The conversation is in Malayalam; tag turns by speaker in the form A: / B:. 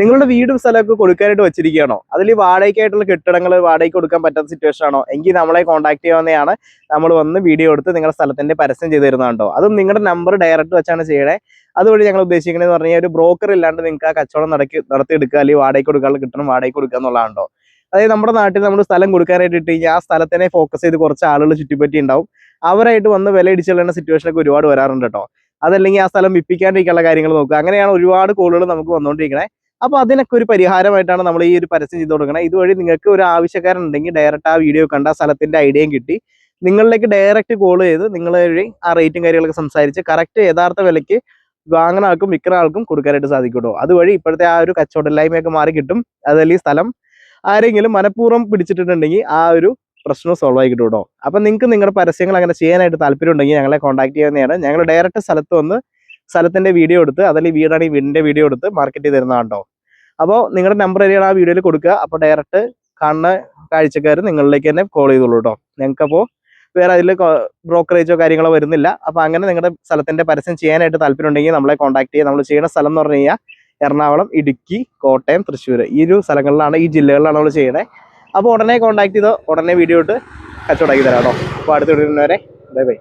A: നിങ്ങളുടെ വീടും സ്ഥലമൊക്കെ കൊടുക്കാനായിട്ട് വെച്ചിരിക്കുകയാണോ? അതിൽ വാടകയ്ക്കായിട്ടുള്ള കെട്ടിടങ്ങൾ വാടകയ്ക്ക് കൊടുക്കാൻ പറ്റാത്ത സിറ്റുവേഷൻ ആണോ? എങ്കിൽ നമ്മളെ കോൺടാക്ട് ചെയ്യാവുന്നതാണ്. നമ്മൾ വന്ന് വീഡിയോ എടുത്ത് നിങ്ങളുടെ സ്ഥലത്തിന്റെ പരസ്യം ചെയ്ത് തരുന്നതുണ്ടോ? അതും നിങ്ങളുടെ നമ്പർ ഡയറക്റ്റ് വെച്ചാണ് ചെയ്യണേ. അതുവഴി ഞങ്ങൾ ഉദ്ദേശിക്കുന്നത് പറഞ്ഞു കഴിഞ്ഞാൽ ഒരു ബ്രോക്കർ ഇല്ലാണ്ട് നിങ്ങൾക്ക് ആ കച്ചവടം നടത്തിയെടുക്കുക, അല്ലെങ്കിൽ വാടകയ്ക്ക് കൊടുക്കാനുള്ള കിട്ടണം വാടകയ്ക്ക് കൊടുക്കുക എന്നുള്ളതാണോ? അതായത് നമ്മുടെ നാട്ടിൽ നമ്മൾ സ്ഥലം കൊടുക്കാനായിട്ട് ഇട്ട് കഴിഞ്ഞാൽ ആ സ്ഥലത്തിനെ ഫോക്കസ് ചെയ്ത് കുറച്ച് ആളുകൾ ചുറ്റിപ്പറ്റി ഉണ്ടാവും. അവരായിട്ട് വന്ന് വില ഇടിച്ചുള്ള സിറ്റുവേഷനൊക്കെ ഒരുപാട് വരാറുണ്ട് കേട്ടോ. അതല്ലെങ്കിൽ ആ സ്ഥലം വിൽപ്പിക്കാണ്ടിരിക്കാനുള്ള കാര്യങ്ങൾ നോക്കുക. അങ്ങനെയാണ് ഒരുപാട് കോളുകൾ നമുക്ക് വന്നുകൊണ്ടിരിക്കണേ. അപ്പോൾ അതിനൊക്കെ ഒരു പരിഹാരമായിട്ടാണ് നമ്മൾ ഈ ഒരു പരസ്യം ചെയ്ത് കൊടുക്കുന്നത്. ഇതുവഴി നിങ്ങൾക്ക് ഒരു ആവശ്യക്കാരുണ്ടെങ്കിൽ ഡയറക്റ്റ് ആ വീഡിയോ കണ്ട സ്ഥലത്തിന്റെ ഐഡിയയും കിട്ടി നിങ്ങളിലേക്ക് ഡയറക്റ്റ് കോൾ ചെയ്ത് നിങ്ങൾ വഴി ആ റേറ്റും കാര്യങ്ങളൊക്കെ സംസാരിച്ച് കറക്റ്റ് യഥാർത്ഥ വിലയ്ക്ക് വാങ്ങുന്ന ആൾക്കും വിൽക്കുന്ന ആൾക്കും കൊടുക്കാനായിട്ട് സാധിക്കുമോ. അതുവഴി ഇപ്പോഴത്തെ ആ ഒരു കച്ചവടമില്ലായ്മയൊക്കെ മാറി കിട്ടും. അതല്ലെങ്കിൽ ഈ സ്ഥലം ആരെങ്കിലും മനഃപൂർവ്വം പിടിച്ചിട്ടുണ്ടെങ്കിൽ ആ ഒരു പ്രശ്നം സോൾവ് ആയി കിട്ടും കേട്ടോ. അപ്പം നിങ്ങൾക്ക് നിങ്ങളുടെ പരസ്യങ്ങൾ അങ്ങനെ ചെയ്യാനായിട്ട് താല്പര്യം ഉണ്ടെങ്കിൽ ഞങ്ങളെ കോൺടാക്ട് ചെയ്യുന്നതാണ്. ഞങ്ങൾ ഡയറക്റ്റ് സ്ഥലത്ത് വന്ന് സ്ഥലത്തിന്റെ വീഡിയോ എടുത്ത്, അതല്ലെങ്കിൽ വീടാണെങ്കിൽ വീടിന്റെ വീഡിയോ എടുത്ത് മാർക്കറ്റ് ചെയ്ത് തരുന്നതാണ് കേട്ടോ. അപ്പോൾ നിങ്ങളുടെ നമ്പർ തന്നെയാണ് ആ വീഡിയോയിൽ കൊടുക്കുക. അപ്പോൾ ഡയറക്റ്റ് കാണുന്ന കാഴ്ചക്കാർ നിങ്ങളിലേക്ക് തന്നെ കോൾ ചെയ്തോളൂ കേട്ടോ. ഞങ്ങൾക്കപ്പോൾ വേറെ അതിൽ ബ്രോക്കറേജോ കാര്യങ്ങളോ വരുന്നില്ല. അപ്പോൾ അങ്ങനെ നിങ്ങളുടെ സ്ഥലത്തിന്റെ പരസ്യം ചെയ്യാനായിട്ട് താല്പര്യം ഉണ്ടെങ്കിൽ നമ്മളെ കോൺടാക്ട് ചെയ്യുക. നമ്മൾ ചെയ്യുന്ന സ്ഥലം എന്ന് പറഞ്ഞു കഴിഞ്ഞാൽ എറണാകുളം, ഇടുക്കി, കോട്ടയം, തൃശ്ശൂർ ഈ ഒരു സ്ഥലങ്ങളിലാണ്, ഈ ജില്ലകളിലാണ് നമ്മൾ ചെയ്യണേ. അപ്പോൾ ഉടനെ കോൺടാക്ട് ചെയ്തോ, ഉടനെ വീഡിയോ ഇട്ട് കച്ചവടമാക്കി തരാം കേട്ടോ. അപ്പോൾ അടുത്ത വീഡിയോ വരെ ബൈ ബൈ.